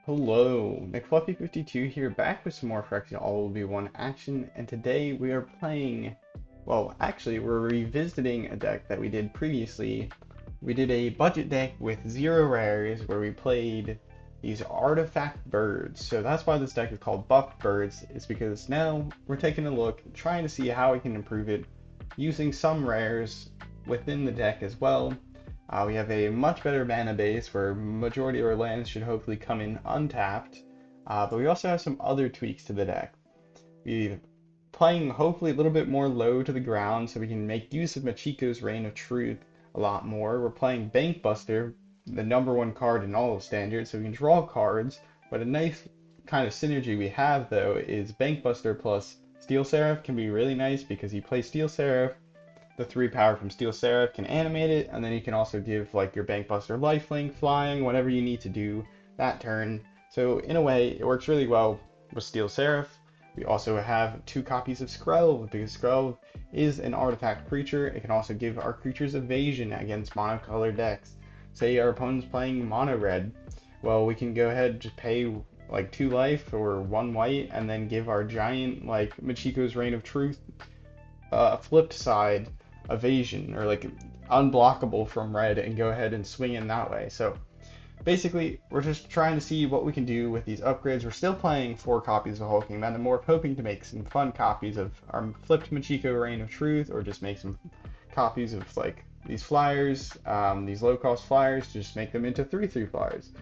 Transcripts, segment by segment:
Hello, McFluffy52 here, back with some more Phyrexian All-Will-Be-One action, and today we are playing, well, actually, we're revisiting a deck that we did previously. We did a budget deck with 0 rares, where we played these artifact birds. So that's why this deck is called Buff Birds, is because now we're taking a look, trying to see how we can improve it, using some rares within the deck as well. We have a much better mana base where majority of our lands should hopefully come in untapped, but we also have some other tweaks to the deck. We're playing hopefully a little bit more low to the ground so we can make use of Machiko's Reign of Truth a lot more. We're playing Bankbuster, the #1 card in all of Standard, so we can draw cards, but a nice kind of synergy we have though is Bankbuster plus Steel Seraph can be really nice because you play Steel Seraph, the 3 power from Steel Seraph can animate it, and then you can also give like your Bankbuster lifelink, flying, whatever you need to do that turn. So in a way, it works really well with Steel Seraph. We also have 2 copies of Skrelv, because Skrelv is an artifact creature. It can also give our creatures evasion against monocolored decks. Say our opponent's playing mono red, well, we can go ahead and just pay like 2 life or 1 white, and then give our giant like Machiko's Reign of Truth flipped side evasion, or like unblockable from red, and go ahead and swing in that way. So basically we're just trying to see what we can do with these upgrades. We're still playing 4 copies of Hulking Metamorph, hoping to make some fun copies of our flipped Machiko Reign of Truth, or just make some copies of like these flyers, these low cost flyers, to just make them into 3/3 flyers.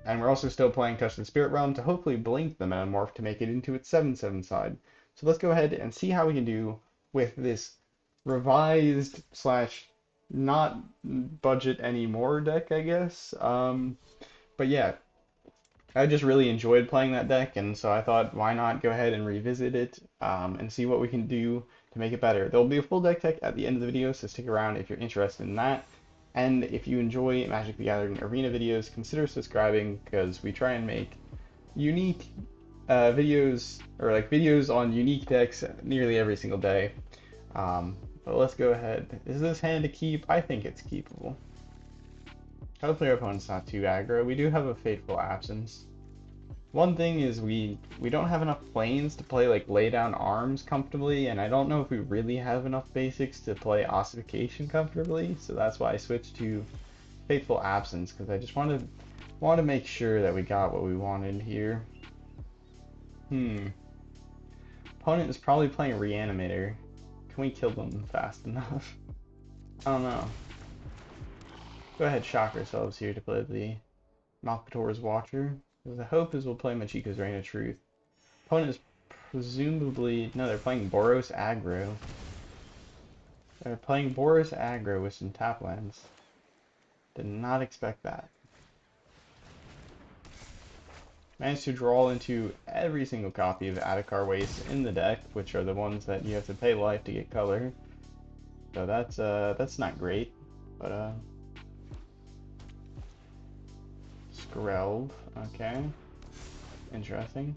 And we're also still playing Touch the Spirit Realm to hopefully blink the Metamorph to make it into its 7/7 side. So let's go ahead and see how we can do with this revised slash not budget anymore deck, I guess. But yeah, I just really enjoyed playing that deck, and so I thought, why not go ahead and revisit it and see what we can do to make it better. There'll be a full deck tech at the end of the video, so stick around if you're interested in that. And if you enjoy Magic the Gathering Arena videos, consider subscribing, because we try and make unique videos, or like videos on unique decks nearly every single day. But let's go ahead. Is this hand to keep? I think it's keepable. Hopefully our opponent's not too aggro. We do have a Fateful Absence. One thing is we don't have enough planes to play like lay down arms comfortably, and I don't know if we really have enough basics to play ossification comfortably, so that's why I switched to Fateful Absence, because I just wanted to make sure that we got what we wanted here. Opponent is probably playing Reanimator. Can we kill them fast enough? I don't know. Go ahead, shock ourselves here to play the Malcator's Watcher. The hope is we'll play Machiko's Reign of Truth. Opponent is presumably... no, they're playing Boros aggro. They're playing Boros aggro with some tap lands. Did not expect that. Managed to draw into every single copy of Adhikar Waste in the deck, which are the ones that you have to pay life to get color. So that's not great, but Skrelv, okay, interesting.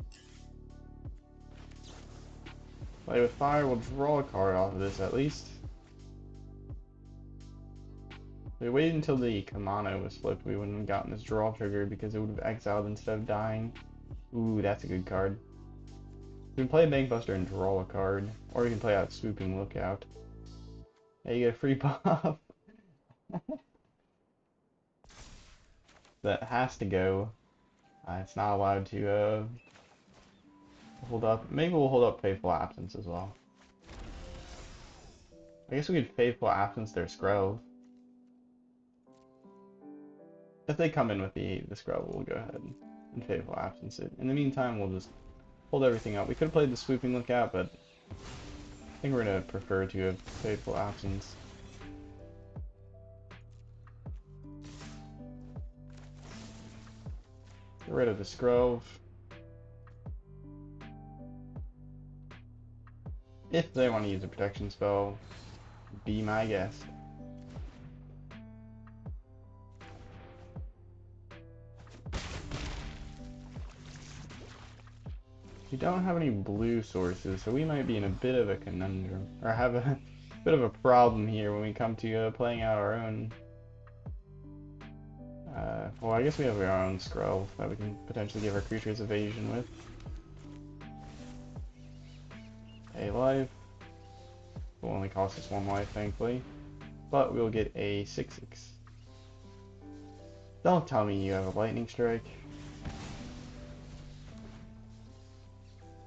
Play with fire, we'll draw a card off of this at least. If we waited until the Kamano was flipped, we wouldn't have gotten this draw trigger, because it would have exiled instead of dying. Ooh, that's a good card. You can play Bankbuster and draw a card, or you can play out Swooping Lookout. Yeah, you get a free buff. That has to go. It's not allowed to hold up. Maybe we'll hold up Faithful Absence as well. I guess we could Faithful Absence their Skrelv. If they come in with the Skrelv, we'll go ahead and Faithful Absence it. In the meantime, we'll just hold everything up. We could have played the Swooping Lookout, but I think we're going to prefer to have Faithful Absence. Get rid of the Skrelv. If they want to use a protection spell, be my guest. We don't have any blue sources, so we might be in a bit of a conundrum, or have a bit of a problem here when we come to playing out our own Well, I guess we have our own Skrelv that we can potentially give our creatures evasion with. A life. Will only cost us 1 life, thankfully. But we'll get a 6/6. Don't tell me you have a lightning strike.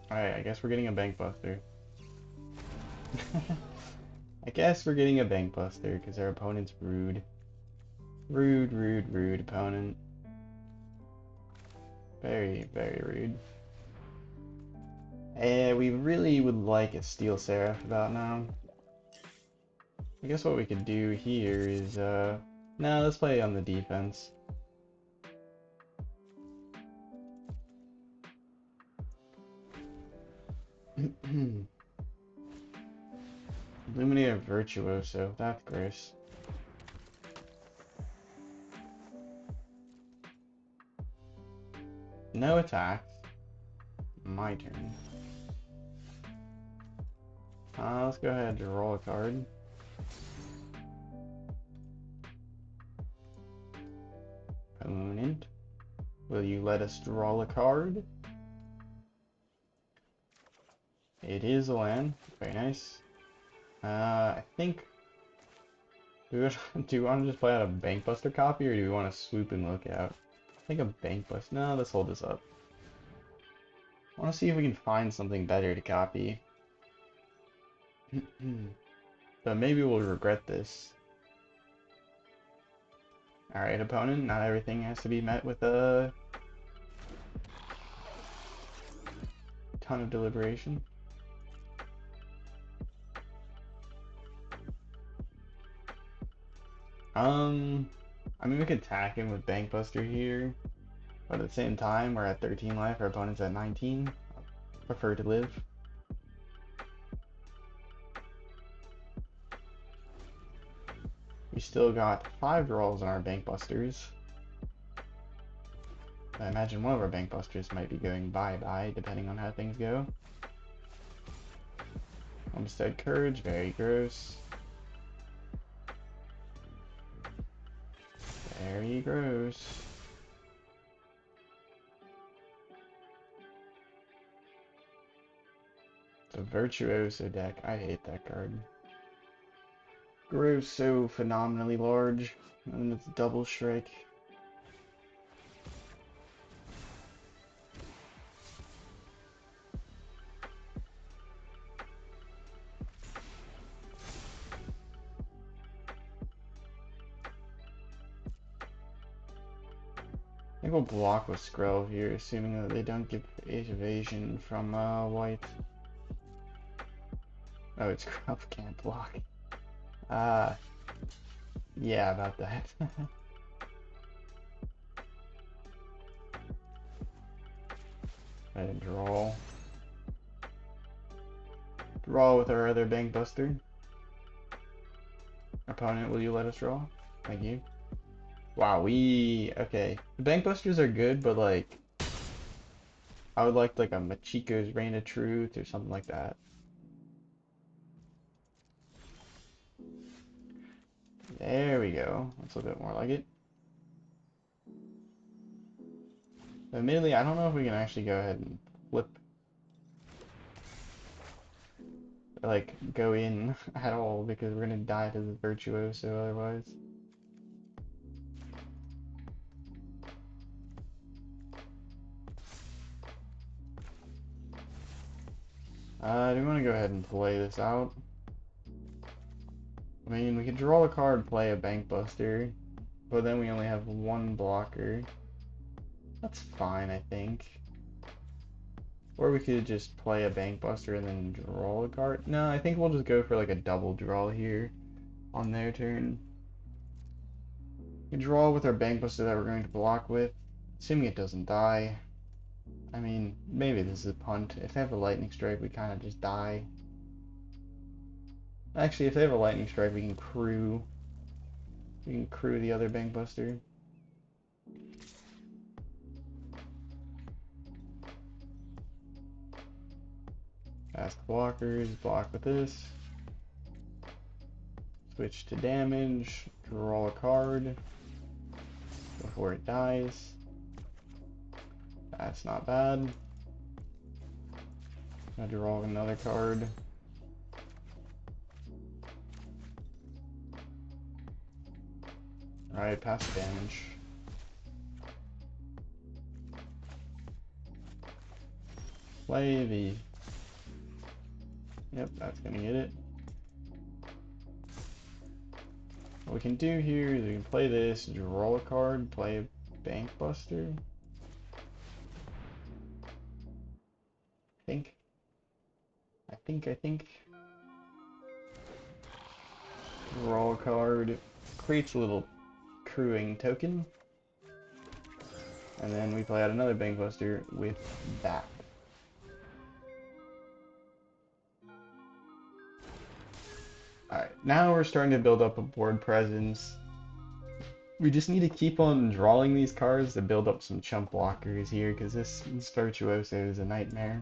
Alright, I guess we're getting a Bankbuster. I guess we're getting a Bankbuster because our opponent's rude. Rude, rude, rude opponent. Very, very rude. We really would like a Steel Seraph about now. I guess what we could do here is, no, let's play on the defense. Illuminator Virtuoso, that's gross. No attacks. My turn. Let's go ahead and draw a card. Opponent, will you let us draw a card? It is a land. Very nice. I think... Do we want to just play out a Bankbuster copy, or do we want to swoop and look out? I think a Bankbuster... No, let's hold this up. I want to see if we can find something better to copy. But maybe we'll regret this. Alright, opponent, not everything has to be met with a ton of deliberation. I mean, we could attack him with Bankbuster here, but at the same time, we're at 13 life, our opponent's at 19. I prefer to live. We still got 5 draws on our Bankbusters. I imagine one of our Bankbusters might be going bye-bye, depending on how things go. Homestead Courage, very gross. Very gross. It's a Virtuoso deck. I hate that card. Grows so phenomenally large, and it's double strike. I think we'll block with Skrelv here, assuming that they don't give evasion from white. Oh, it's Skrelv can't block. Yeah, about that. And draw. Draw with our other Bankbuster. Opponent, will you let us draw? Thank you. Wow, okay. The Bankbusters are good, but like, I would like a Machiko's Reign of Truth or something like that. There we go. That's a little bit more like it. Admittedly, I don't know if we can actually go ahead and flip, like, go in at all, because we're gonna die to the Virtuoso otherwise. Do we want to go ahead and play this out? I mean, we could draw a card, play a Bankbuster, but then we only have 1 blocker. That's fine, I think. Or we could just play a Bankbuster and then draw a card. No, I think we'll just go for like a double draw here on their turn. We draw with our Bankbuster that we're going to block with, assuming it doesn't die. I mean, maybe this is a punt. If they have a Lightning Strike, we kind of just die. Actually, if they have a Lightning Strike, we can crew. We can crew the other Bankbuster. Ask blockers, block with this. Switch to damage, draw a card. Go before it dies. That's not bad. I draw another card. Alright, passive damage. Play the... Yep, that's gonna get it. What we can do here is we can play this, draw a card, play a Bankbuster. I think. Draw a card, creates a little crewing token, and then we play out another Bankbuster with that. Alright, now we're starting to build up a board presence. We just need to keep on drawing these cards to build up some chump blockers here, because this Virtuoso is a nightmare.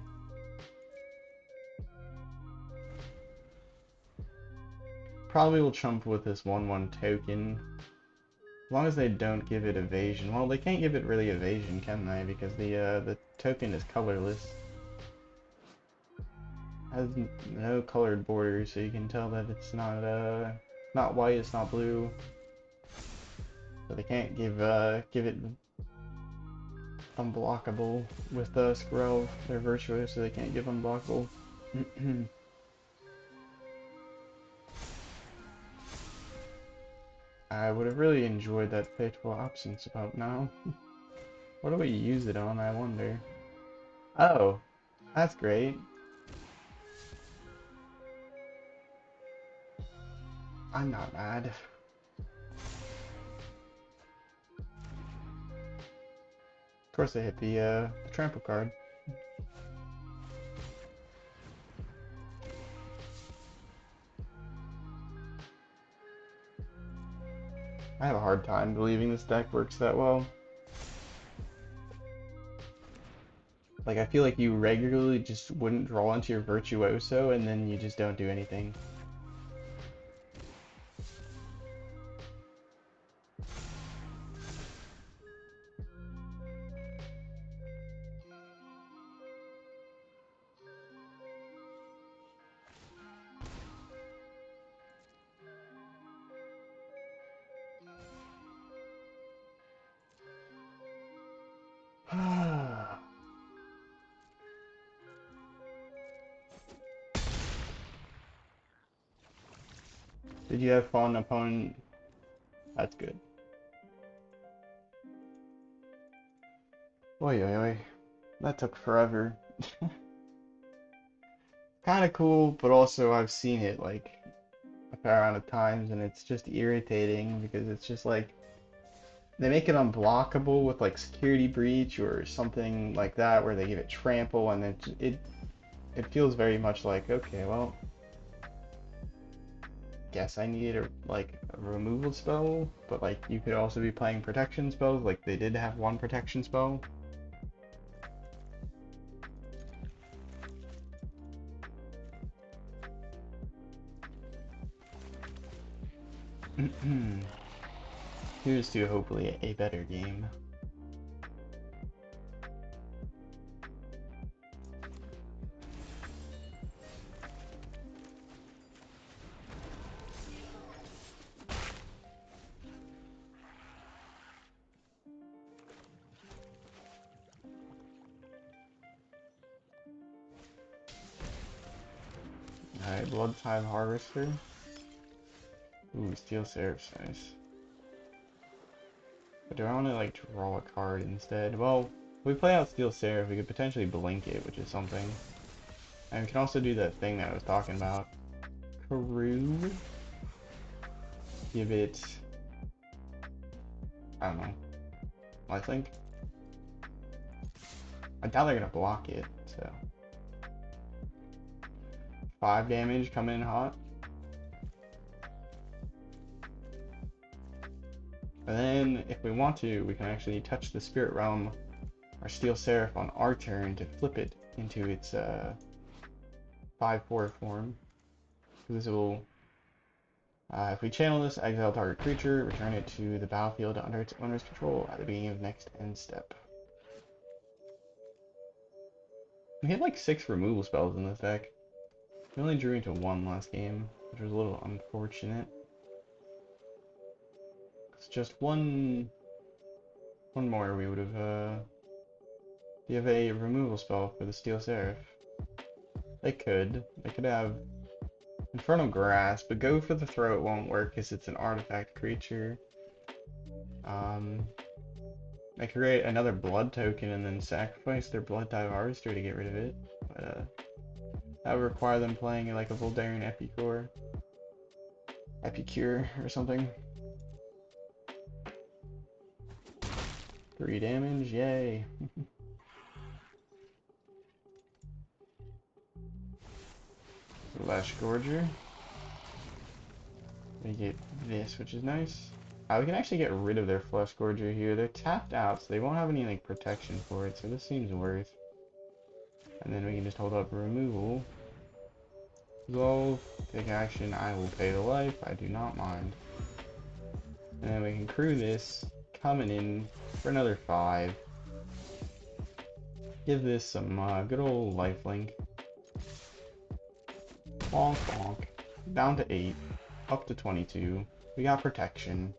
Probably will chump with this 1/1 token. As long as they don't give it evasion. Well, they can't give it really evasion, can they? Because the token is colorless. Has no colored borders, so you can tell that it's not white, it's not blue. So they can't give it unblockable with Skrelv. They're Virtuoso, so they can't give unblockable. I would have really enjoyed that Fateful Absence about now. What do we use it on, I wonder? Oh, that's great. I'm not mad. Of course I hit the trample card. I have a hard time believing this deck works that well. Like, I feel like you regularly just wouldn't draw into your Virtuoso and then you just don't do anything. Did you have fun, opponent? That's good. Oi, oi, oi. That took forever. Kinda cool, but also I've seen it like a fair amount of times and it's just irritating because it's just like they make it unblockable with like security breach or something like that where they give it trample and it feels very much like, okay, well, guess I need a removal spell, but like you could also be playing protection spells, like they did have one protection spell. Here's to hopefully a better game. Alright, Blood Tithe Harvester. Ooh, Steel Seraph's nice. But do I want to like draw a card instead? Well, if we play out Steel Seraph, we could potentially blink it, which is something. And we can also do that thing that I was talking about. Crew. Give it... I don't know. Lifelink? I doubt they're gonna block it, so... 5 damage coming in hot. And then, if we want to, we can actually touch the Spirit Realm, our Steel Seraph, on our turn to flip it into its 5/4 form. This will If we channel this, exile target creature, return it to the battlefield under its owner's control at the beginning of next end step. We had like 6 removal spells in this deck. We only drew into 1 last game, which was a little unfortunate. It's just one more we would have, you have a removal spell for the Steel Seraph. They could have Infernal Grasp, but go for the throw it won't work because it's an artifact creature. They could create another blood token and then sacrifice their Blood Dive Harvester to get rid of it. But that would require them playing like a Voldaren Epicure or something. 3 damage, yay. Flesh Gorger. We get this, which is nice. We can actually get rid of their Flesh Gorger here. They're tapped out, so they won't have any like protection for it, so this seems worth. And then we can just hold up removal. Resolve, take action, I will pay the life, I do not mind. And then we can crew this, coming in for another 5. Give this some good old lifelink. Bonk bonk. Down to 8. Up to 22. We got protection.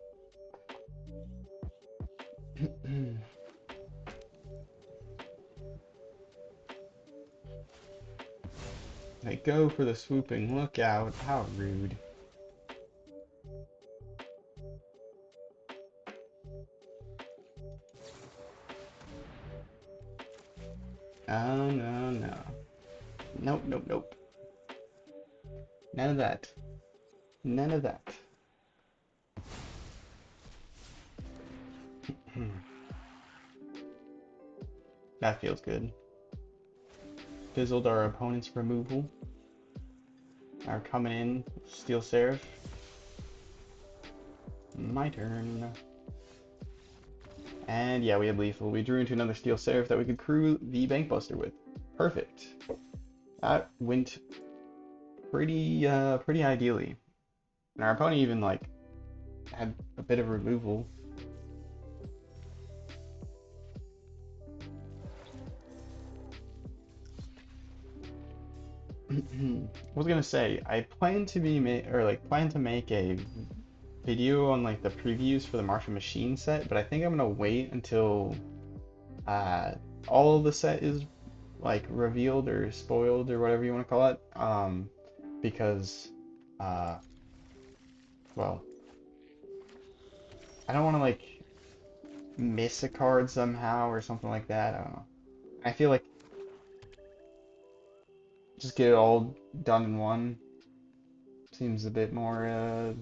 They go for the swooping lookout. How rude. Oh, no, no. Nope, nope, nope. None of that. None of that. That feels good. Fizzled our opponent's removal. Are coming in. Steel Seraph. My turn. And yeah, we had lethal. We drew into another Steel Seraph that we could crew the Bankbuster with. Perfect. That went pretty ideally. And our opponent even like had a bit of removal. I was gonna say I plan to make a video on like the previews for the Martian Machine set, but I think I'm gonna wait until all of the set is like revealed or spoiled or whatever you want to call it, because well, I don't want to like miss a card somehow or something like that. I don't know. I feel like just get it all done in one seems a bit more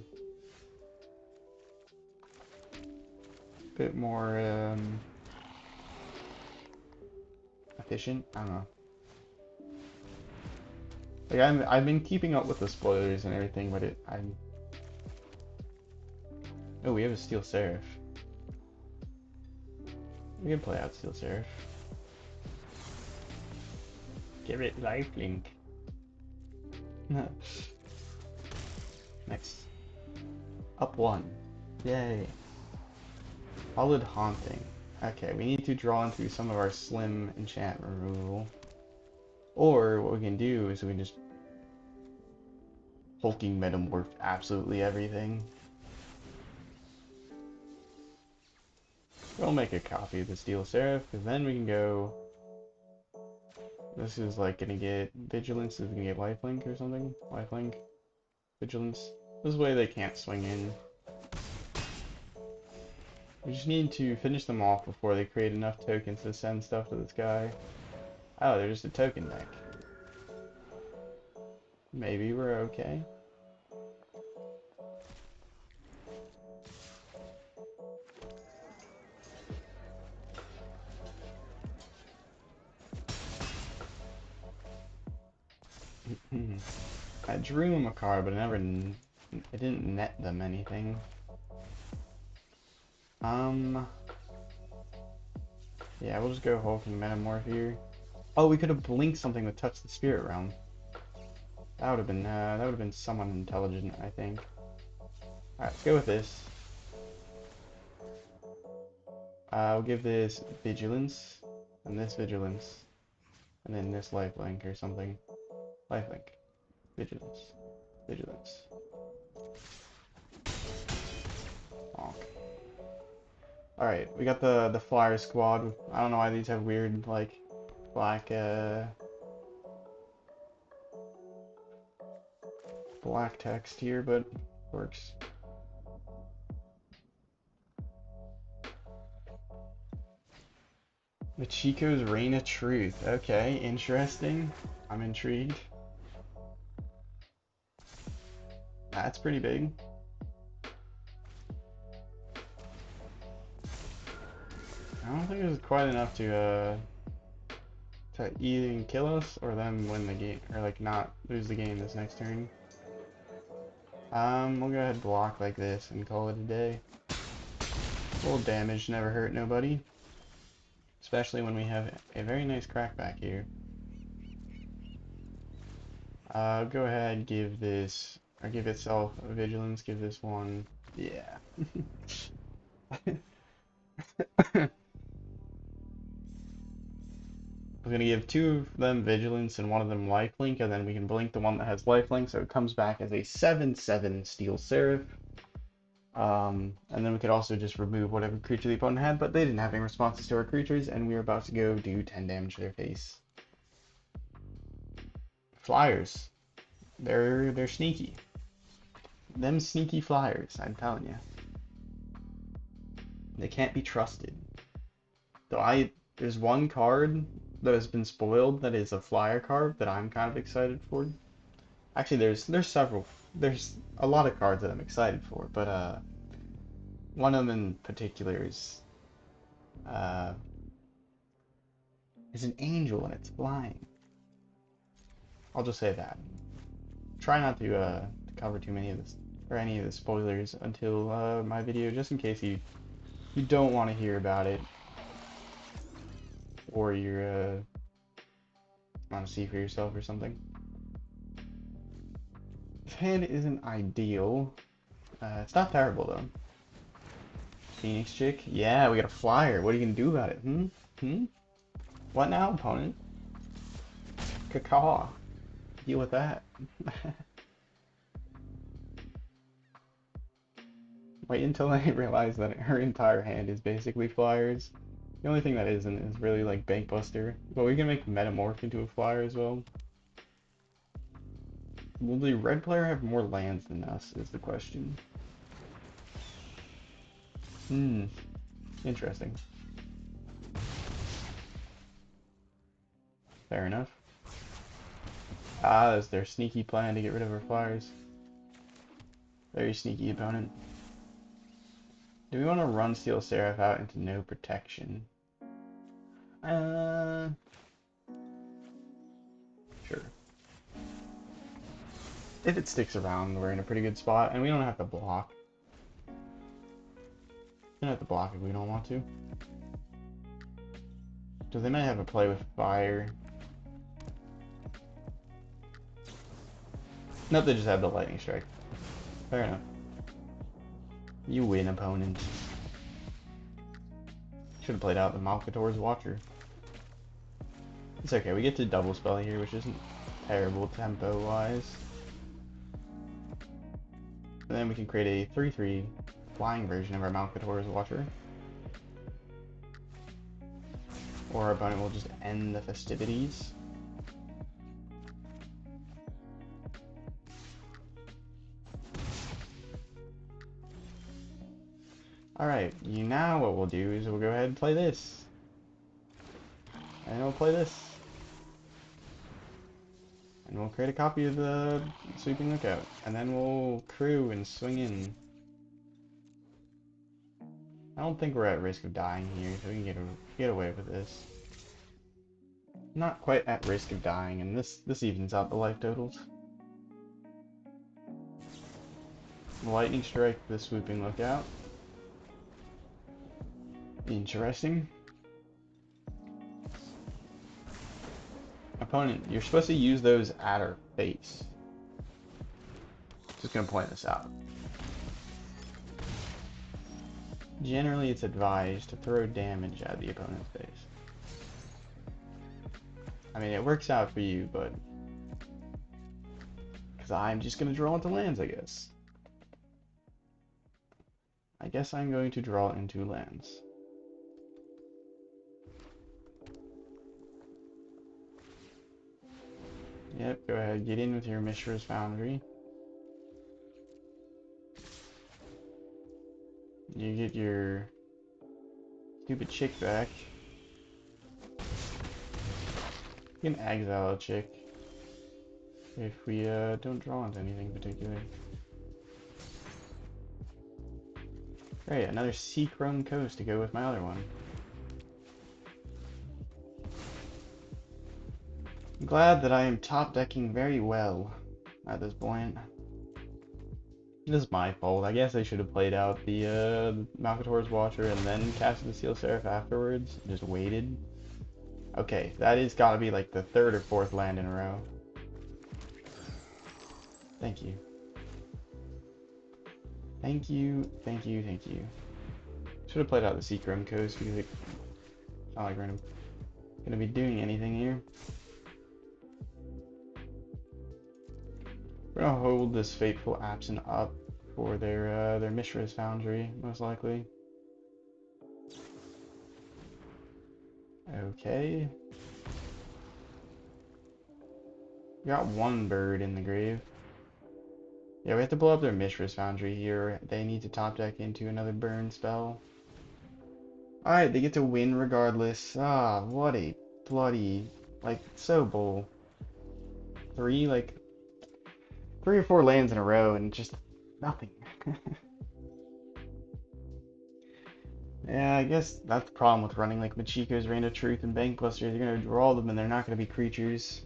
efficient. I don't know. Like I've been keeping up with the spoilers and everything, but oh, we have a Steel Seraph. We can play out Steel Seraph. Give it lifelink. Next. Up 1. Yay. Solid Haunting. Okay, we need to draw into some of our slim enchant removal. Or what we can do is we can just hulking metamorph absolutely everything. We'll make a copy of the Steel Seraph, because then we can go. This is like gonna get vigilance, this is gonna get lifelink or something. Lifelink, vigilance. This way they can't swing in. We just need to finish them off before they create enough tokens to send stuff to this guy. Oh, they're just a token deck. Maybe we're okay. I drew them a card, but it didn't net them anything. Yeah, we'll just go hulking metamorph here. Oh, we could have blinked something that touched the spirit realm. That would have been somewhat intelligent, I think. Alright, let's go with this. I'll give this vigilance, and this vigilance, and then this lifelink or something. Lifelink. Vigilance. Vigilance. Bonk. Alright, we got the flyer squad. I don't know why these have weird, like, black text here, but works. The Chico's Reign of Truth. Okay, interesting. I'm intrigued. That's pretty big. I don't think there's quite enough to either kill us or them win the game, or like not lose the game this next turn. We'll go ahead and block like this and call it a day. A little damage never hurt nobody. Especially when we have a very nice crackback here. Go ahead, give this, or give itself a vigilance, give this one, yeah. I'm gonna give two of them vigilance and one of them lifelink, and then we can blink the one that has lifelink, so it comes back as a 7/7 steel Seraph. And then we could also just remove whatever creature the opponent had, but they didn't have any responses to our creatures, and we were about to go do 10 damage to their face. Flyers. They're sneaky. Them sneaky flyers, I'm telling you. They can't be trusted. Though there's one card that has been spoiled that is a flyer card that I'm kind of excited for. Actually, there's several. There's a lot of cards that I'm excited for, but one of them in particular is an angel and it's flying. I'll just say that. Try not to cover too many of this or any of the spoilers until my video, just in case you don't want to hear about it, or you're want to see for yourself or something. This hand isn't ideal. It's not terrible though. Phoenix chick? Yeah, we got a flyer. What are you gonna do about it? What now, opponent? Cacaw. Deal with that. Wait until I realize that her entire hand is basically flyers. The only thing that isn't is really like Bankbuster. But we can make Metamorph into a flyer as well. Will the red player have more lands than us is the question. Interesting. Fair enough. That's their sneaky plan to get rid of our flyers. Very sneaky opponent. Do we want to run Steel Seraph out into no protection? Sure. If it sticks around, we're in a pretty good spot, and we don't have to block. We don't have to block if we don't want to. So they might have a play with fire. Nope, they just have the lightning strike. Fair enough. You win, opponent. Should have played out the Malkator's Watcher. It's okay, we get to double spell here, which isn't terrible tempo-wise. And then we can create a 3/3 flying version of our Malkator's Watcher. Or our opponent will just end the festivities. Alright, now what we'll do is we'll go ahead and play this. And we'll play this. And we'll create a copy of the Sweeping Lookout. And then we'll crew and swing in. I don't think we're at risk of dying here, so we can get away with this. Not quite at risk of dying, and this evens out the life totals. Lightning Strike the Swooping Lookout. Interesting. Opponent, you're supposed to use those at our face. Just gonna point this out. Generally, it's advised to throw damage at the opponent's face. I mean, it works out for you, but... Because I'm just going to draw into lands, I guess. I guess I'm going to draw into lands. Yep, go ahead, get in with your Mishra's Foundry. You get your stupid chick back. You can exile a chick if we don't draw into anything particular. Great, another Sea-Chrome Coast to go with my other one. I'm glad that I am top decking very well at this point. This is my fault. I guess I should have played out the Malcator's Watcher and then casted the Seal Seraph afterwards. Just waited. Okay, that is gotta be like the third or fourth land in a row. Thank you. Thank you, thank you, thank you. Should have played out the Sea-Chrome Coast because it's not like we're gonna be doing anything here. We're gonna hold this Fateful Absence up for their Mishra's Foundry, most likely. Okay. We got one bird in the grave. Yeah, we have to blow up their Mishra's Foundry here. They need to top deck into another burn spell. Alright, they get to win regardless. Ah, what a bloody, like, so bull. Three or four lands in a row and just nothing. Yeah, I guess that's the problem with running like Machiko's Reign of Truth and Bankbuster. You're gonna draw them and they're not gonna be creatures.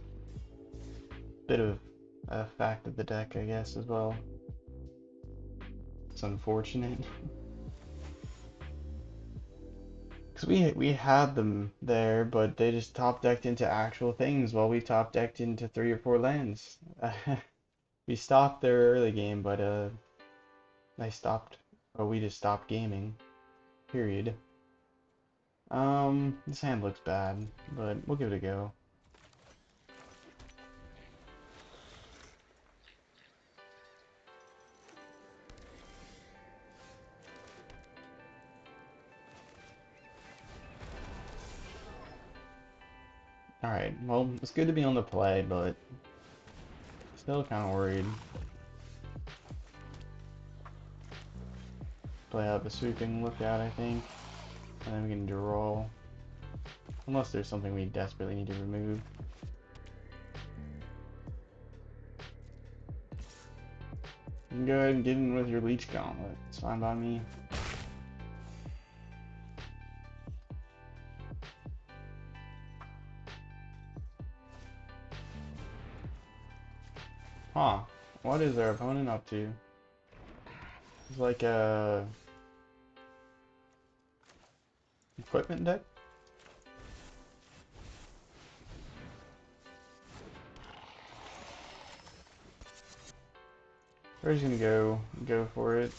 Bit of a fact of the deck, I guess, as well. It's unfortunate. Because we had them there, but they just top decked into actual things while we top decked into 3 or 4 lands. We stopped their early game, but they stopped. Well, we just stopped gaming. Period. This hand looks bad, but we'll give it a go. Alright, well, it's good to be on the play, but still kind of worried. Play out the Sweeping Lookout, I think, and then we can draw. Unless there's something we desperately need to remove. You can go ahead and get in with your Leech Gauntlet. It's fine by me. Huh. What is their opponent up to? It's like a equipment deck? We're just gonna go for it.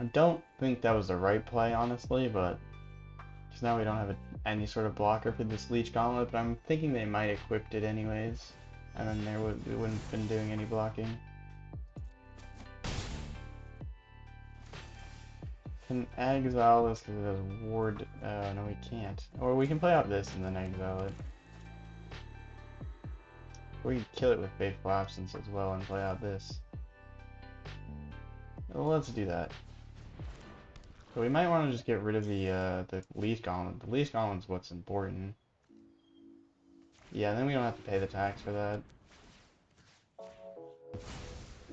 I don't think that was the right play, honestly, but because now we don't have any sort of blocker for this Leech Gauntlet, but I'm thinking they might have equipped it anyways, and then we wouldn't have been doing any blocking. Can exile this because it has ward. No, we can't. Or we can play out this and then exile it. We can kill it with Fateful Absence as well and play out this. Well, let's do that. So we might want to just get rid of the Leech Gauntlet. The Leech Gauntlet's what's important. Yeah, then we don't have to pay the tax for that.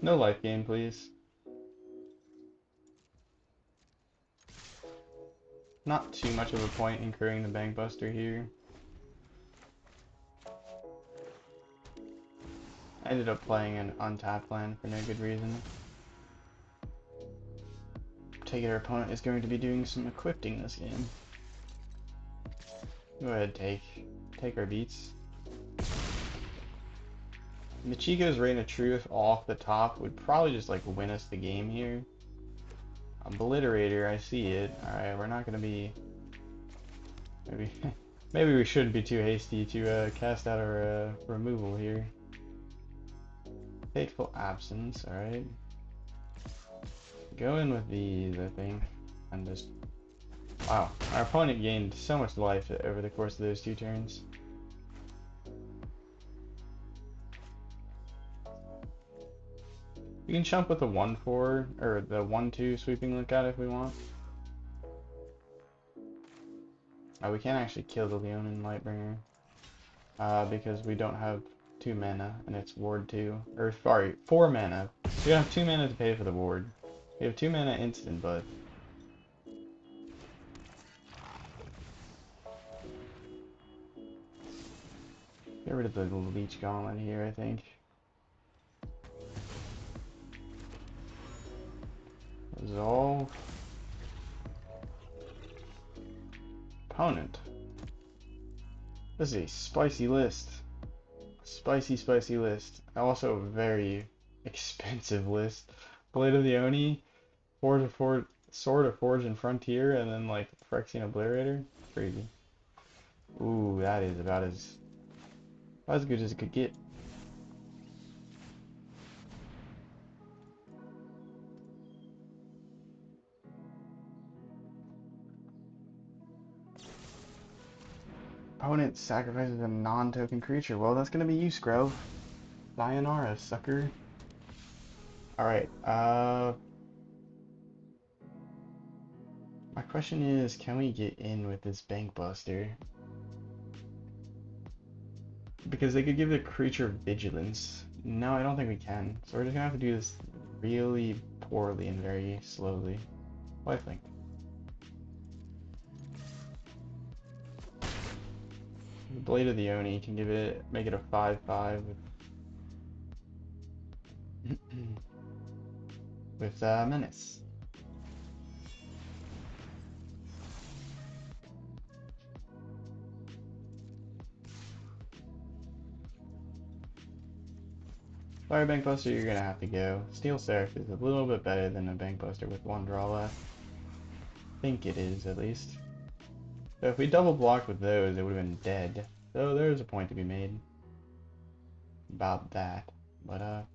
No life gain, please. Not too much of a point incurring the Bankbuster here. I ended up playing an untapped land for no good reason. Take it our opponent is going to be doing some equipping this game. Go ahead, take our beats. Michiko's Reign of Truth off the top would probably just like win us the game here. Obliterator, I see it. Alright, we're not gonna be... Maybe maybe we shouldn't be too hasty to cast out our removal here. Fateful Absence, alright. Go in with these, I think. And just... Wow, our opponent gained so much life over the course of those 2 turns. We can jump with the 1-4, or the 1-2 sweeping lookout if we want. Oh, we can't actually kill the Leonin Lightbringer. Because we don't have 2 mana, and it's ward 2. Or, sorry, 4 mana. We don't have 2 mana to pay for the ward. We have 2 mana instant, but... Get rid of the Leech Gauntlet here, I think. Resolve. Opponent. This is a spicy list. Spicy, spicy list. Also a very expensive list. Blade of the Oni, Sword of Forge and Frontier, and then like Phyrexian Obliterator. Crazy. Ooh, that is about as good as it could get. Opponent sacrifices a non-token creature. Well, that's gonna be you, Skrelv. Sayonara, sucker. Alright, my question is, can we get in with this Bankbuster? Because they could give the creature vigilance. No, I don't think we can. So we're just gonna have to do this really poorly and very slowly. Lifelink. Blade of the Oni can give it, make it a 5/5 with Menace. Fire Bankbuster, you're gonna have to go. Steel Seraph is a little bit better than a Bankbuster with 1 draw left. I think it is, at least. So if we double blocked with those, it would have been dead. So there's a point to be made about that. But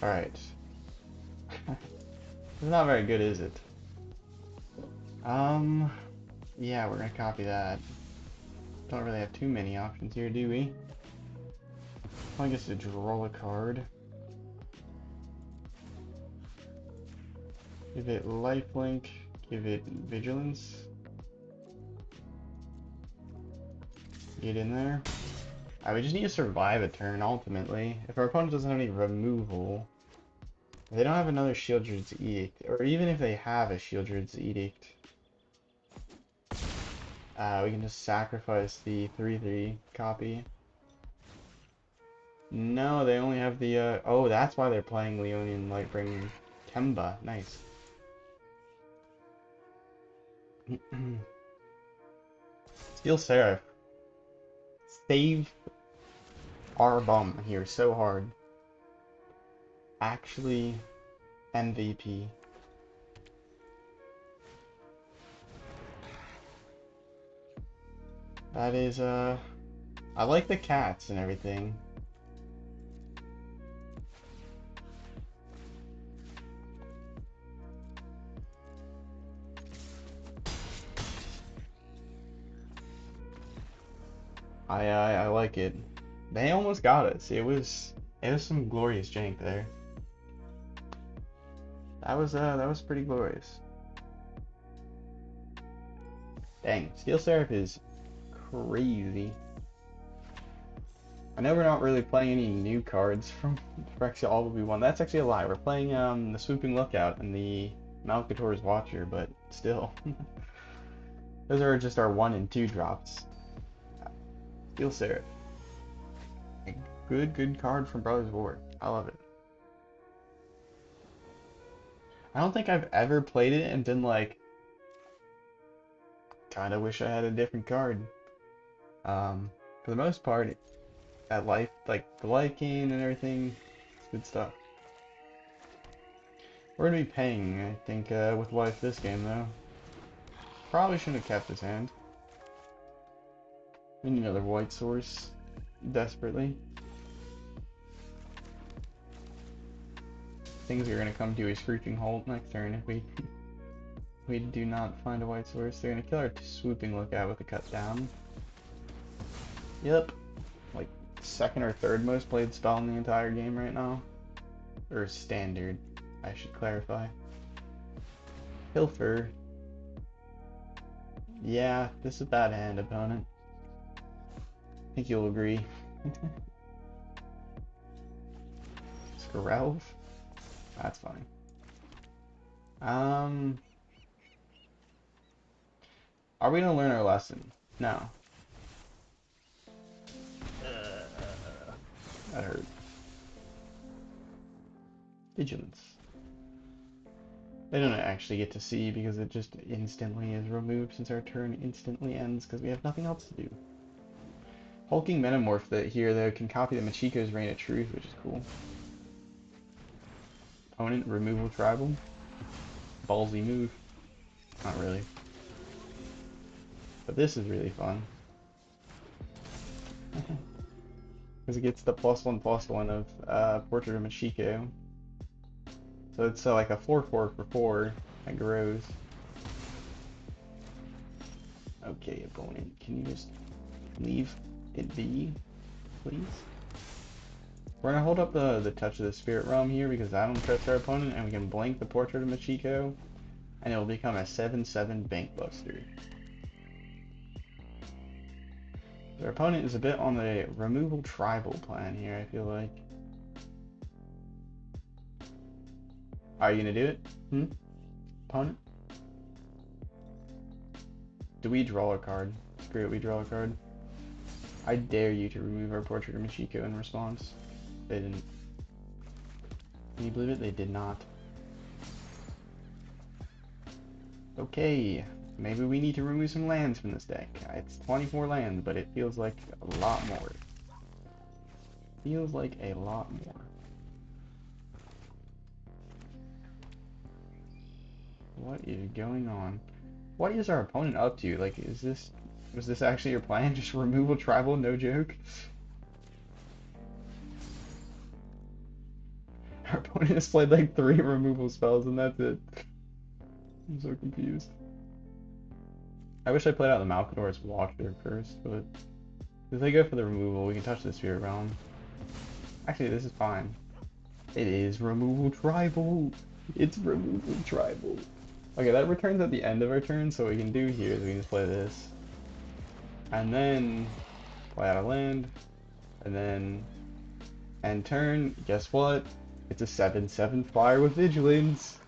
alright. It's not very good, is it? Yeah, we're gonna copy that. Don't really have too many options here, do we? I guess to draw a card. Give it lifelink, give it vigilance. Get in there. We just need to survive a turn, ultimately. If our opponent doesn't have any removal, if they don't have another Shieldred's Edict, or even if they have a Shieldred's Edict, we can just sacrifice the 3/3 copy. No, they only have the, oh, that's why they're playing Leonian Lightbringer Kemba. Nice. Steel Seraph. Save our bum here so hard. Actually, MVP. That is, I like the cats and everything. I like it. They almost got us. It was some glorious jank there. That was pretty glorious. Dang, Steel Seraph is crazy. I know we're not really playing any new cards from Phyrexia All Will Be One. That's actually a lie. We're playing the Swooping Lookout and the Malcator's Watcher, but still. Those are just our 1 and 2 drops. Steel Seraph. A good card from Brothers War. I love it. I don't think I've ever played it and been like, kinda wish I had a different card. For the most part, that life, like the life gain and everything, it's good stuff. We're gonna be paying, I think, with life this game though. Probably shouldn't have kept his hand. We need another white source, desperately. Things are gonna come to a screeching halt next turn if we do not find a white source. They're gonna kill our swooping lookout with a cut down. Yep. Like second or third most played spell in the entire game right now. Or standard, I should clarify. Pilfer. Yeah, this is a bad hand, opponent. I think you'll agree. Skrelv? That's fine. Are we gonna learn our lesson? No. That hurt. Vigilance. They don't actually get to see because it just instantly is removed since our turn instantly ends because we have nothing else to do. Hulking Metamorph that here though can copy the Machiko's Reign of Truth, which is cool. Opponent removal tribal. Ballsy move. Not really. But this is really fun. Because it gets the +1/+1 of Portrait of Machiko. So it's like a 4/4 for 4 that grows. Okay, opponent, can you just leave it be, please? We're gonna hold up the Touch of the Spirit Realm here because I don't trust our opponent, and we can blank the Portrait of Machiko, and it will become a 7/7 Bankbuster. Our opponent is a bit on the removal tribal plan here, I feel like. Are you gonna do it? Opponent? Do we draw a card? Screw it, we draw a card. I dare you to remove our Portrait of Machiko in response. They didn't. Can you believe it? They did not. Okay, maybe we need to remove some lands from this deck. It's 24 lands, but it feels like a lot more. Feels like a lot more. What is going on? What is our opponent up to? Like, was this actually your plan? Just removal tribal, no joke? Our opponent has played like 3 removal spells and that's it. I'm so confused. I wish I played out the Malkador's Walker first, but if they go for the removal, we can touch the Spirit Realm. Actually, this is fine. It is removal tribal. It's removal tribal. Okay, that returns at the end of our turn, so what we can do here is we can just play this. And then play out a land. And then end turn, guess what? It's a 7/7 flyer with vigilance.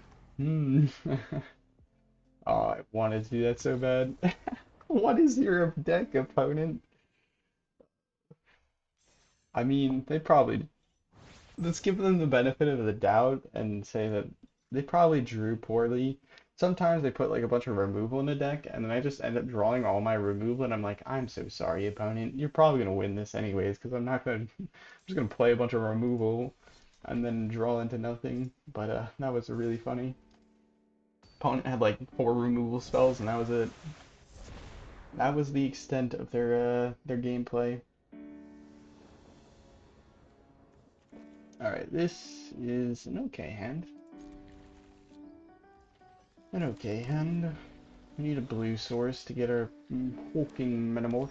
Oh, I wanted to do that so bad. What is your deck, opponent? I mean, they probably... Let's give them the benefit of the doubt and say that they probably drew poorly. Sometimes they put like a bunch of removal in the deck, and then I just end up drawing all my removal, and I'm like, I'm so sorry, opponent. You're probably gonna win this anyways, because I'm not gonna... I'm just gonna play a bunch of removal and then draw into nothing. But that was really funny. Opponent had like 4 removal spells, and that was it. That was the extent of their gameplay. Alright, this is an okay hand. An okay hand. We need a blue source to get our hulking metamorph.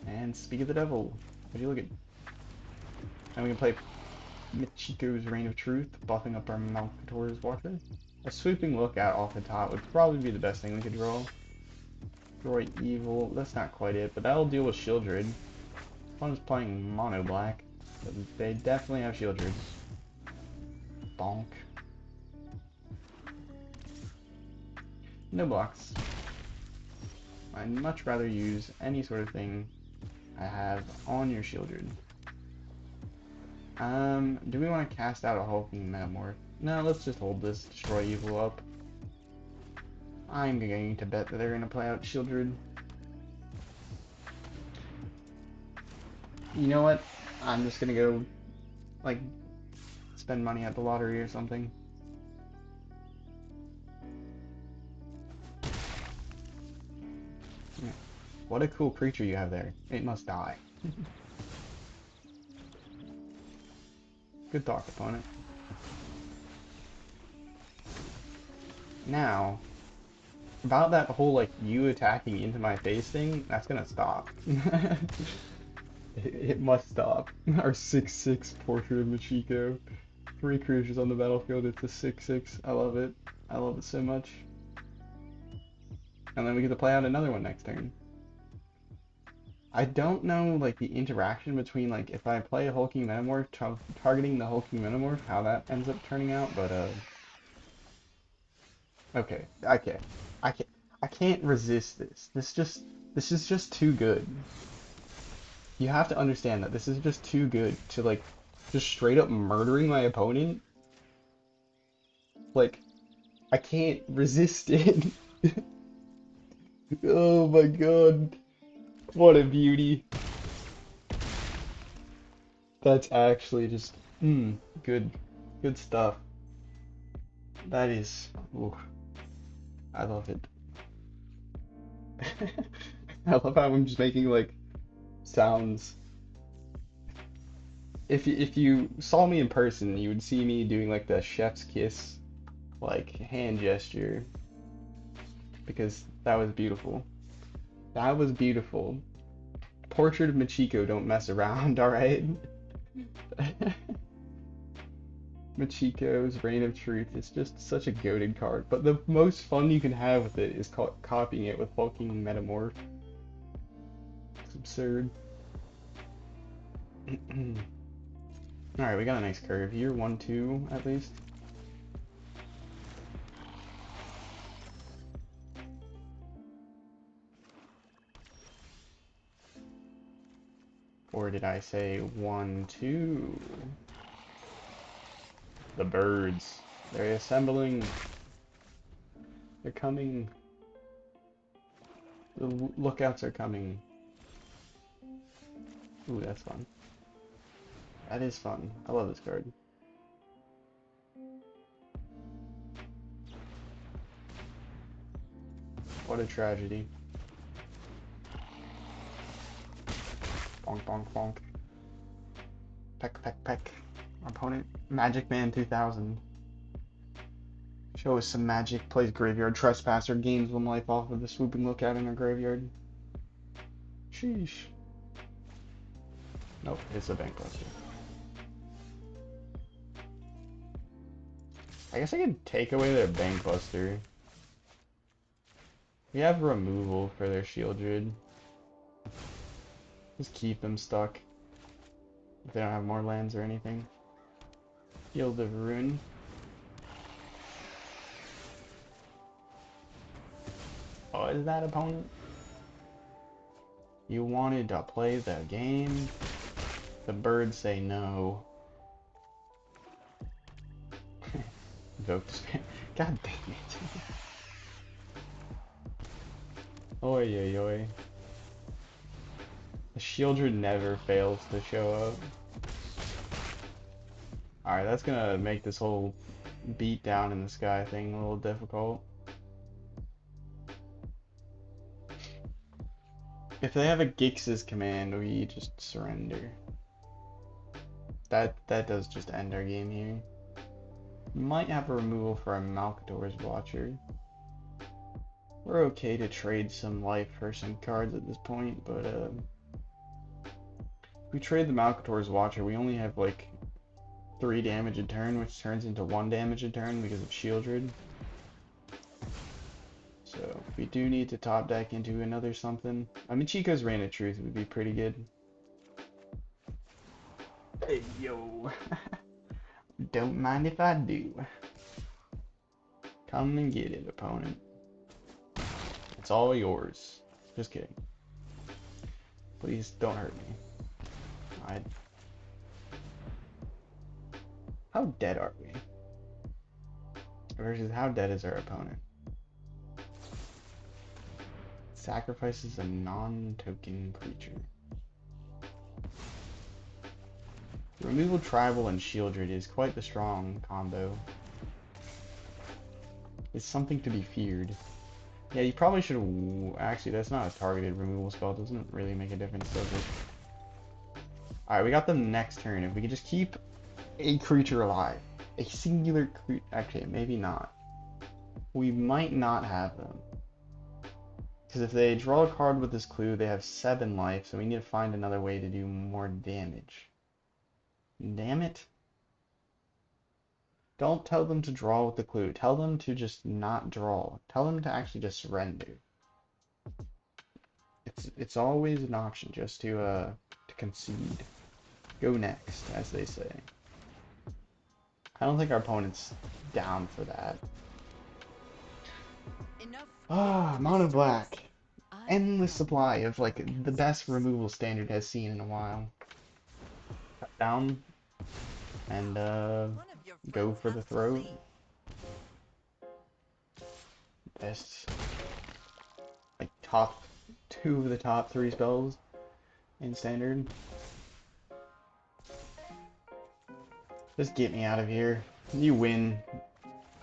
And speak of the devil. Would you look at? And we can play Machiko's Reign of Truth, buffing up our Malkator's Walker. A swooping lookout off the top would probably be the best thing we could draw. Destroy evil, that's not quite it, but that'll deal with Shieldred. One's playing mono black, but they definitely have Shieldreds. Bonk. No blocks. I'd much rather use any sort of thing I have on your Shieldred. Do we want to cast out a hulking metamorph? No, let's just hold this. Destroy evil up. I'm going to bet that they're going to play out Shieldred. You know what? I'm just going to go, like, spend money at the lottery or something. Yeah. What a cool creature you have there. It must die. Good talk, opponent. Now, about that whole, like, you attacking into my face thing, that's gonna stop. It must stop. Our 6/6 Portrait of Machiko. 3 creatures on the battlefield, it's a 6/6. I love it. I love it so much. And then we get to play out another one next turn. I don't know, like, the interaction between, like, if I play a Hulking Metamorph, targeting the Hulking Metamorph, how that ends up turning out, but, okay, I can't resist this. This is just too good. You have to understand that this is just too good to, like, just straight up murdering my opponent. Like, I can't resist it. Oh my god. What a beauty. That's actually just, good. Good stuff. That is, ooh, I love it. I love how I'm just making, like, sounds. If you saw me in person, you would see me doing, like, the chef's kiss, like, hand gesture. Because that was beautiful. That was beautiful. Portrait of Machiko, don't mess around, alright? Machiko's Reign of Truth is just such a goated card, but the most fun you can have with it is copying it with Hulking Metamorph. It's absurd. Alright, we got a nice curve here, 1-2 at least. Or did I say 1-2? The birds. They're assembling. They're coming. The lookouts are coming. Ooh, that's fun. That is fun. I love this card. What a tragedy. Bonk, bonk, bonk. Peck, peck, peck. Our opponent, Magic Man 2000. Show us some magic. Plays Graveyard Trespasser. Gains 1 life off of the swooping lookout in our graveyard. Sheesh. Nope, it's a Bankbuster. I guess I could take away their Bankbuster. We have removal for their Shieldred. Just keep them stuck. If they don't have more lands or anything. Field of Ruin. Oh, is that opponent? You wanted to play the game? The birds say no. God dang it. Oi, oi, oi. The Shieldred never fails to show up. Alright, that's gonna make this whole beat down in the sky thing a little difficult. If they have a Grixis command, we just surrender. That does just end our game here. Might have a removal for a Malcator's Watcher. We're okay to trade some life for some cards at this point, but if we trade the Malcator's Watcher, we only have like 3 damage a turn, which turns into 1 damage a turn because of Shieldred. So we do need to top deck into another something. I mean, Chico's Reign of Truth would be pretty good. Hey, yo. Don't mind if I do. Come and get it, opponent. It's all yours. Just kidding. Please don't hurt me. How dead are we? Versus how dead is our opponent? Sacrifices a non-token creature. Removal Tribal and Shieldred is quite the strong combo. It's something to be feared. Yeah, you probably should have... Actually, that's not a targeted removal spell. It doesn't really make a difference, does it? Alright, we got them next turn. If we could just keep a creature alive. A singular creature... Actually, maybe not. We might not have them. Because if they draw a card with this clue, they have 7 life, so we need to find another way to do more damage. Damn it. Don't tell them to draw with the clue. Tell them to just not draw. Tell them to actually just surrender. It's always an option just to concede. Go next, as they say. I don't think our opponent's down for that. Mono black. Endless supply of like the best removal Standard has seen in a while. Cut down and go for the throat. Best, like top 2 of the top 3 spells in Standard. Just get me out of here. You win.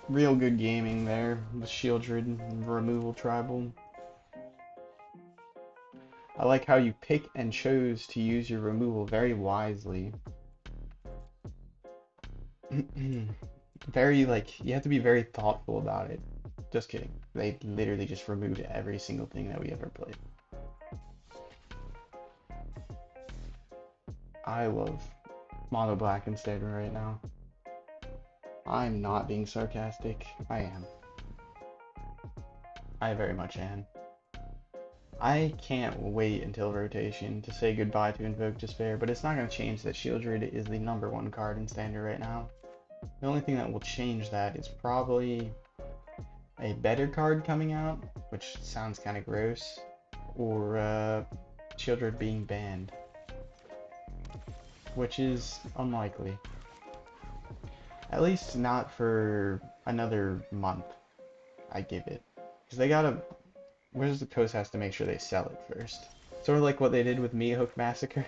Real good gaming there with Shieldred Removal Tribal. I like how you pick and chose to use your removal very wisely. Very, like, you have to be very thoughtful about it. Just kidding. They literally just removed every single thing that we ever played. I love mono black and Standard right now. I'm not being sarcastic. I am. I very much am. I can't wait until rotation to say goodbye to Invoke Despair, but it's not going to change that Shieldred is the #1 card in Standard right now. The only thing that will change that is probably a better card coming out, which sounds kind of gross, or Shieldred being banned, which is unlikely. At least not for another month, I give it. Because they gotta... Wizards of the Coast has to make sure they sell it first. Sort of like what they did with Meat Hook Massacre.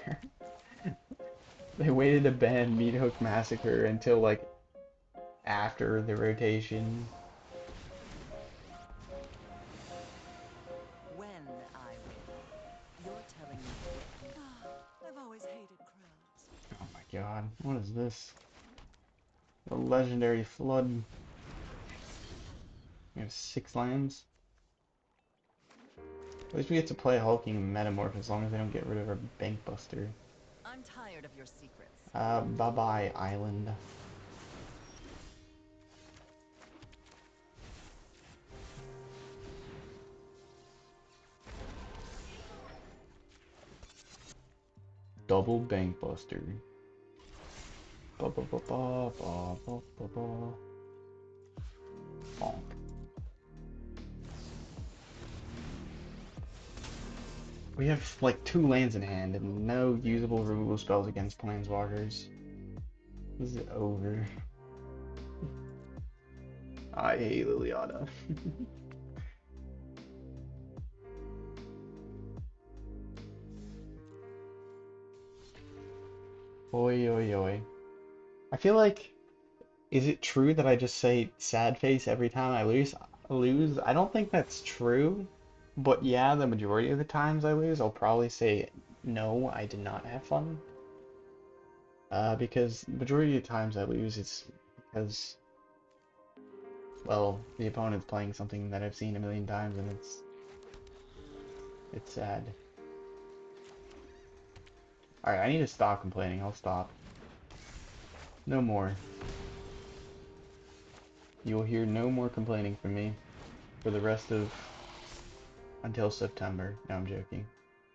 They waited to ban Meat Hook Massacre until, like, after the rotation. When I win, you're telling me. I've always hated crowds. Oh my god, what is this? The Legendary Flood. We have 6 lands. At least we get to play Hulking Metamorph as long as they don't get rid of our Bankbuster. I'm tired of your secrets. Bye-bye, Island. Double Bankbuster. Ba ba ba ba ba ba ba ba. Bonk. We have like 2 lands in hand and no usable removal spells against planeswalkers. This is over. I hate Liliana. Oi oi oi. I feel like, is it true that I just say sad face every time I lose? I don't think that's true. But yeah, the majority of the times I lose, I'll probably say, no, I did not have fun. Because the majority of the times I lose, it's because, well, the opponent's playing something that I've seen a million times, and it's sad. Alright, I need to stop complaining. I'll stop. No more. You will hear no more complaining from me for the rest of... until September. No, I'm joking.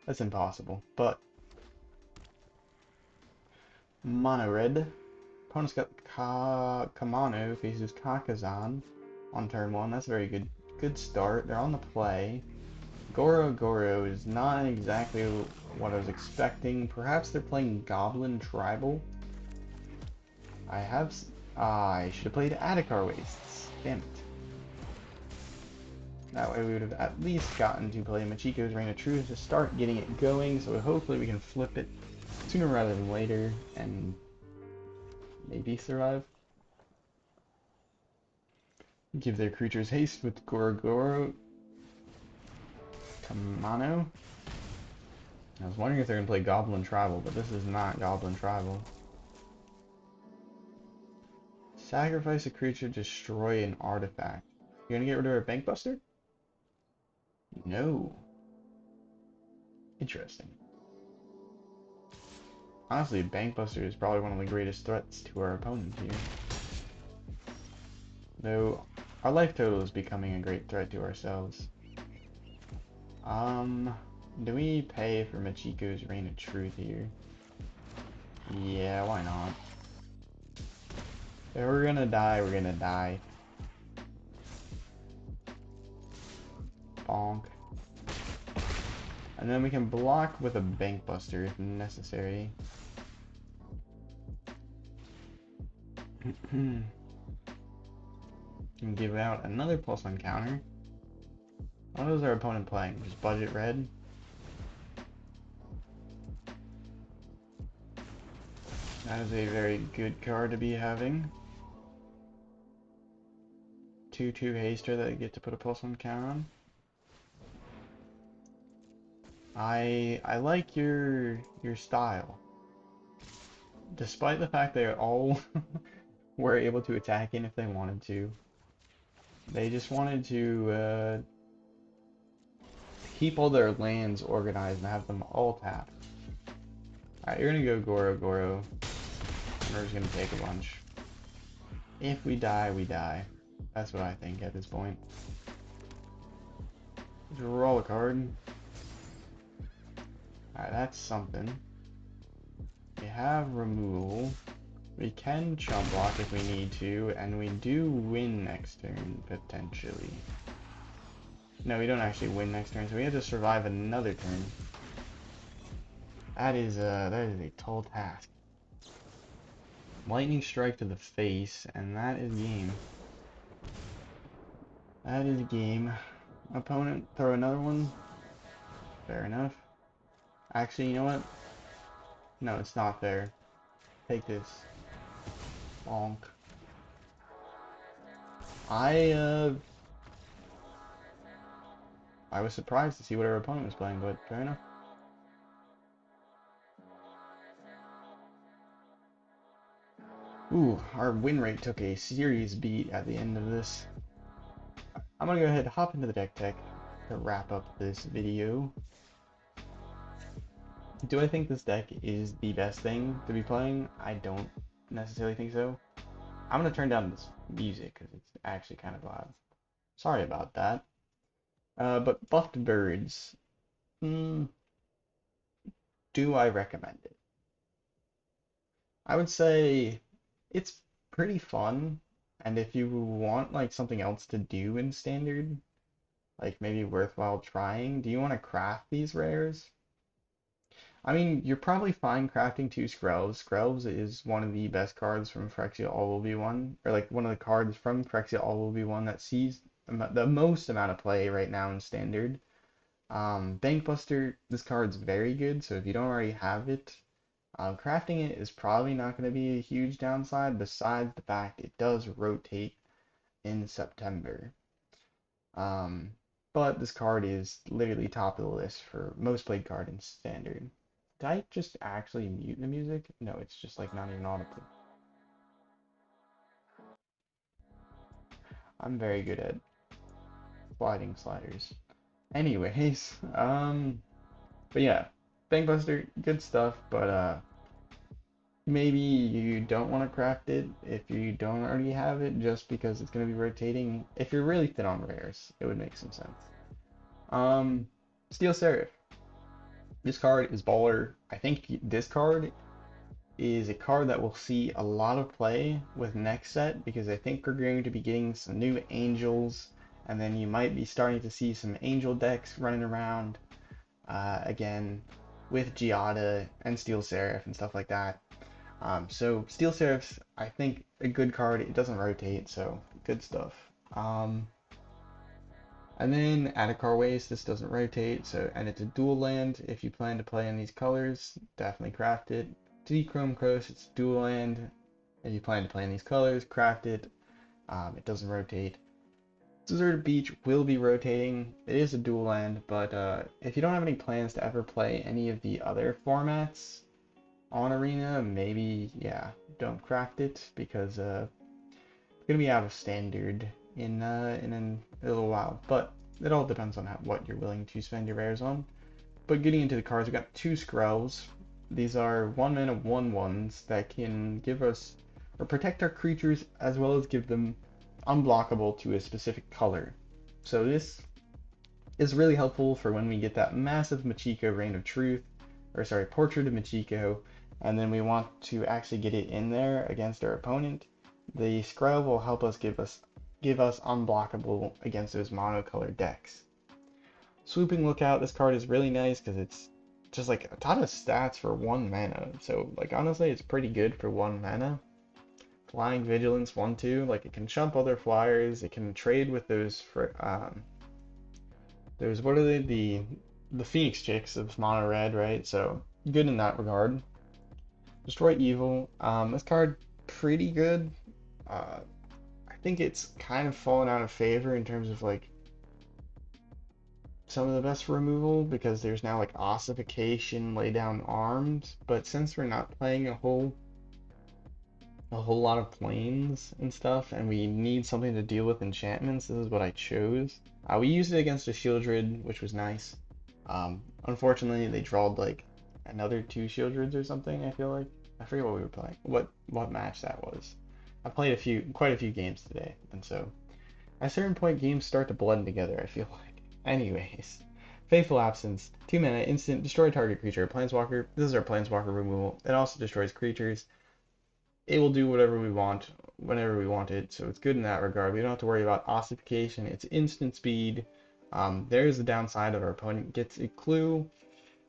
That's impossible. But mono red. Opponent's got Kamano faces Kakazan on turn 1. That's a very good start. They're on the play. Goro is not exactly what I was expecting. Perhaps they're playing Goblin Tribal. I should have played Adhikar Wastes. Damn it. That way we would have at least gotten to play Machiko's Reign of Truth to start getting it going, so hopefully we can flip it sooner rather than later and maybe survive. Give their creatures haste with Goro Tamano. I was wondering if they're going to play Goblin Tribal, but this is not Goblin Tribal. Sacrifice a creature, destroy an artifact. You're going to get rid of our Bankbuster? No. Interesting. Honestly, Bankbuster is probably one of the greatest threats to our opponent here. Though, our life total is becoming a great threat to ourselves. Do we pay for Machiko's Reign of Truth here? Yeah, why not? If we're gonna die, we're gonna die. Bonk. And then we can block with a Bankbuster if necessary. And give out another +1 counter. What is our opponent playing? Just budget red? That is a very good card to be having. 2/2 haster that I get to put a +1 counter on. I like your style. Despite the fact they all were able to attack in if they wanted to. They just wanted to keep all their lands organized and have them all tapped. Alright, you're gonna go Goro. We're just gonna take a bunch. If we die, we die. That's what I think at this point. Draw a card. Alright, that's something. We have removal. We can chump block if we need to, and we do win next turn, potentially. No, we don't actually win next turn, so we have to survive another turn. That is a tall task. Lightning strike to the face, and that is game. That is game. Opponent, throw another one. Fair enough. Actually, you know what? No, it's not fair. Take this. Bonk. I was surprised to see what our opponent was playing, but fair enough. Ooh, our win rate took a serious beat at the end of this. I'm gonna go ahead and hop into the deck tech to wrap up this video. Do I think this deck is the best thing to be playing? I don't necessarily think so. I'm gonna turn down this music because it's actually kind of loud. Sorry about that. But Buffed Birds. Do I recommend it? I would say it's pretty fun, and if you want like something else to do in Standard, like maybe worthwhile trying, do you want to craft these rares? I mean, you're probably fine crafting 2 Skrelvs. Skrelvs is one of the best cards from Phyrexia All Will Be One, or like one of the cards from Phyrexia All Will Be One that sees the most amount of play right now in Standard. Bankbuster, this card's very good, so if you don't already have it, crafting it is probably not going to be a huge downside, besides the fact it does rotate in September. But this card is literally top of the list for most played card in Standard. Did I just actually mute the music? No, it's just like not even audible. I'm very good at sliding sliders. Anyways, but yeah, Bankbuster, good stuff, but maybe you don't want to craft it if you don't already have it, just because it's going to be rotating. If you're really thin on rares, it would make some sense. Steel Seraph. This card is baller. I think this card is a card that will see a lot of play with next set, because I think we're going to be getting some new angels, and then you might be starting to see some angel decks running around again with Giada and Steel Seraph and stuff like that. So Steel Seraph's, I think, a good card. It doesn't rotate, so good stuff. Um, and then Adarkar Waste, this doesn't rotate, so and it's a dual land. If you plan to play in these colors, definitely craft it. Chrome Coast, it's dual land. If you plan to play in these colors, craft it. It doesn't rotate. Deserted Beach will be rotating. It is a dual land, but if you don't have any plans to ever play any of the other formats on Arena, maybe, yeah, don't craft it because it's gonna be out of standard in a little while. But it all depends on what you're willing to spend your rares on. But getting into the cards, we got two Skrelvs. These are 1-mana 1/1s that can give us or protect our creatures as well as give them unblockable to a specific color. So this is really helpful for when we get that massive Machiko Reign of Truth, or sorry, Portrait of Machiko, and then we want to actually get it in there against our opponent. The Skrelv will help us give us unblockable against those monocolored decks. Swooping Lookout, this card is really nice because it's just like a ton of stats for 1 mana. So like honestly, it's pretty good for 1 mana. Flying Vigilance 1/2, like it can jump other flyers. It can trade with those for what are they, the Phoenix Chicks of mono red, right? So good in that regard. Destroy Evil. This card pretty good. I think it's kind of fallen out of favor in terms of like some of the best removal because there's now like ossification, lay down arms, but since we're not playing a whole lot of planes and stuff, and we need something to deal with enchantments, this is what I chose. We used it against a Shieldred, which was nice. Unfortunately, they drawed like another 2 Shieldreds or something, I feel like. I forget what we were playing, what match that was. I played quite a few games today, and so at a certain point, games start to blend together, I feel like. Anyways, Fateful Absence, 2 mana, instant, destroy target creature. Planeswalker, this is our Planeswalker removal. It also destroys creatures. It will do whatever we want, whenever we want it, so it's good in that regard. We don't have to worry about ossification, it's instant speed. There's the downside of our opponent gets a clue,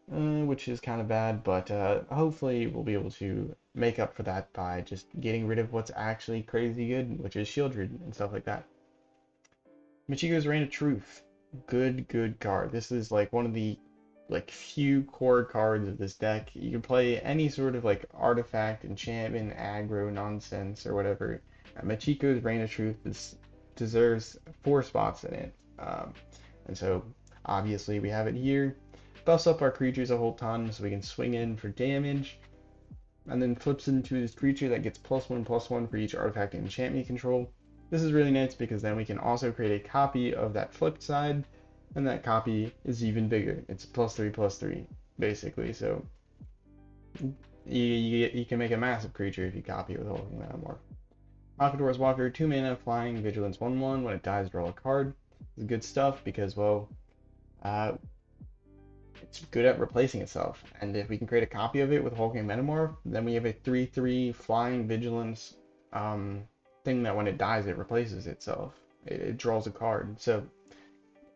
which is kind of bad, but hopefully we'll be able to make up for that by just getting rid of what's actually crazy good, which is Shieldred and stuff like that. Machiko's Reign of Truth. Good card. This is like one of the like few core cards of this deck. You can play any sort of like artifact, enchantment, aggro nonsense, or whatever. Machiko's Reign of Truth deserves 4 spots in it. And so obviously we have it here. Buffs up our creatures a whole ton so we can swing in for damage. And then flips into this creature that gets +1/+1 for each artifact and enchantment control. This is really nice because then we can also create a copy of that flipped side, and that copy is even bigger. It's +3/+3, basically, so you can make a massive creature if you copy it with Hulking Metamorph. Malcador's Walker, 2 mana, flying, vigilance 1/1. When it dies, draw a card. This is good stuff because, well, it's good at replacing itself. And if we can create a copy of it with Hulking Metamorph, then we have a 3/3 flying vigilance thing that when it dies, it replaces itself. It draws a card. So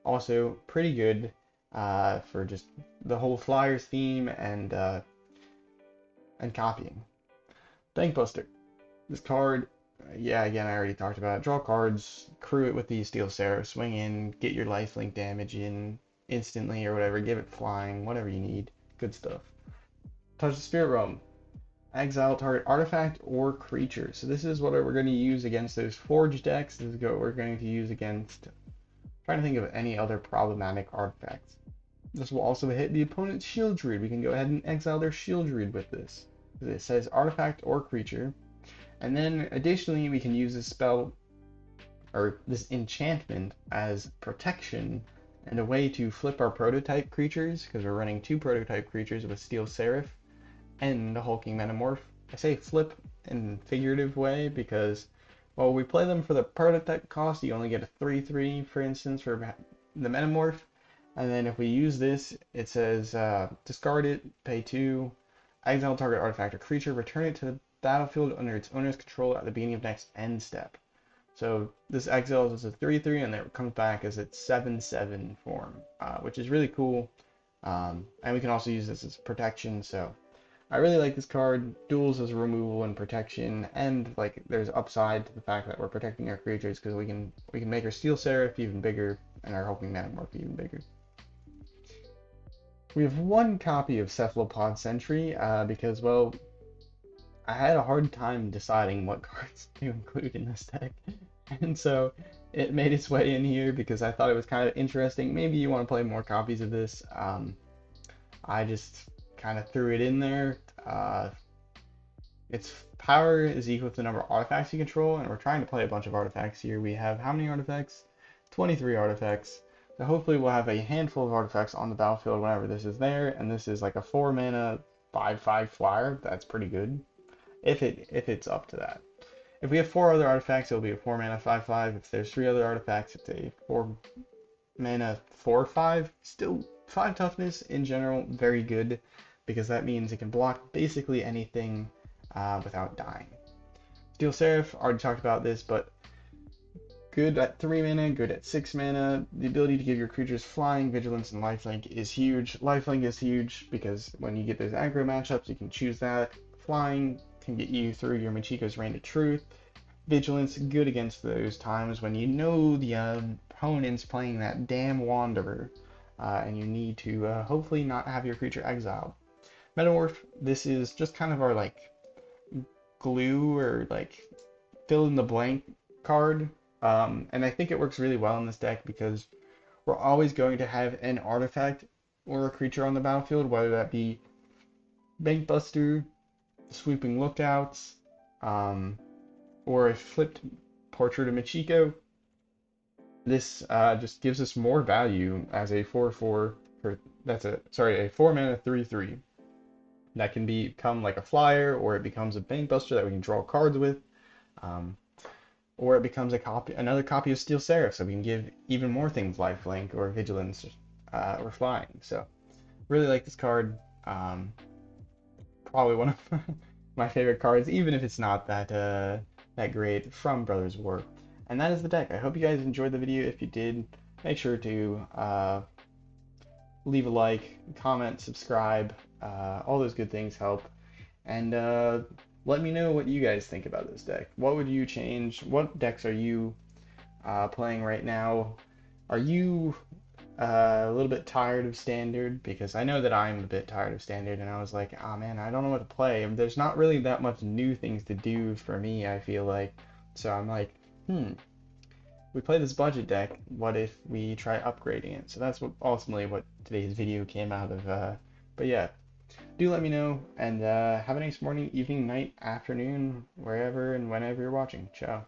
also pretty good for just the whole Flyers theme and copying. Bankbuster. This card, yeah, again, I already talked about it. Draw cards, crew it with the Steel Seraph, swing in, get your lifelink damage in instantly or whatever, give it flying, whatever you need. Good stuff. Touch the Spirit Realm. Exile target artifact or creature. So this is what we're going to use against those Forge decks. This is what we're going to use against. I'm trying to think of any other problematic artifacts. This will also hit the opponent's Shieldred. We can go ahead and exile their Shieldred with this. It says artifact or creature. And then additionally, we can use this spell or this enchantment as protection and a way to flip our prototype creatures because we're running 2 prototype creatures with Steel Seraph and the Hulking Metamorph. I say flip in a figurative way because, well, we play them for the prototype cost. You only get a 3/3, for instance, for the Metamorph. And then if we use this, it says discard it, pay 2, exile target artifact or creature, return it to the battlefield under its owner's control at the beginning of next end step. So this exiles as a 3/3 and then it comes back as its 7/7 form, which is really cool. And we can also use this as protection, so I really like this card. Duels as removal and protection, and like there's upside to the fact that we're protecting our creatures because we can make our Steel Seraph even bigger and our Hulking Metamorph even bigger. We have one copy of Cephalopod Sentry because, well, I had a hard time deciding what cards to include in this deck. And so it made its way in here because I thought it was kind of interesting. Maybe you want to play more copies of this. I just kind of threw it in there. Its power is equal to the number of artifacts you control, and we're trying to play a bunch of artifacts here. We have how many artifacts? 23 artifacts. So hopefully we'll have a handful of artifacts on the battlefield whenever this is there, and this is like a 4 mana 5/5 flyer. That's pretty good. If it's up to that. If we have 4 other artifacts, it'll be a 4 mana 5/5. If there's 3 other artifacts, it's a 4 mana 4/5. Still 5 toughness in general, very good, because that means it can block basically anything without dying. Steel Seraph, already talked about this, but good at 3 mana, good at 6 mana. The ability to give your creatures flying, vigilance, and lifelink is huge. Lifelink is huge because when you get those aggro matchups, you can choose that. Flying can get you through your Machiko's Reign of Truth. Vigilance, good against those times when you know the opponent's playing that damn Wanderer, and you need to hopefully not have your creature exiled. Metamorph, this is just kind of our like glue or like fill in the blank card. And I think it works really well in this deck because we're always going to have an artifact or a creature on the battlefield, whether that be Bankbuster, Swooping Lookouts, or a flipped Portrait of Machiko. This just gives us more value as a 4/4, a 4 mana 3/3. That can become like a flyer, or it becomes a Bankbuster that we can draw cards with. Or it becomes another copy of Steel Seraph, so we can give even more things lifelink or vigilance or flying. So really like this card. Probably one of my favorite cards, even if it's not that great, from Brothers War. And that is the deck. I hope you guys enjoyed the video. If you did, make sure to leave a like, comment, subscribe. All those good things help. And let me know what you guys think about this deck. What would you change? What decks are you playing right now? Are you a little bit tired of Standard? Because I know that I'm a bit tired of Standard, and I was like, oh man, I don't know what to play. There's not really that much new things to do for me, I feel like. So I'm like, we play this budget deck, what if we try upgrading it? So that's ultimately what today's video came out of. But yeah, do let me know, and have a nice morning, evening, night, afternoon, wherever and whenever you're watching. Ciao.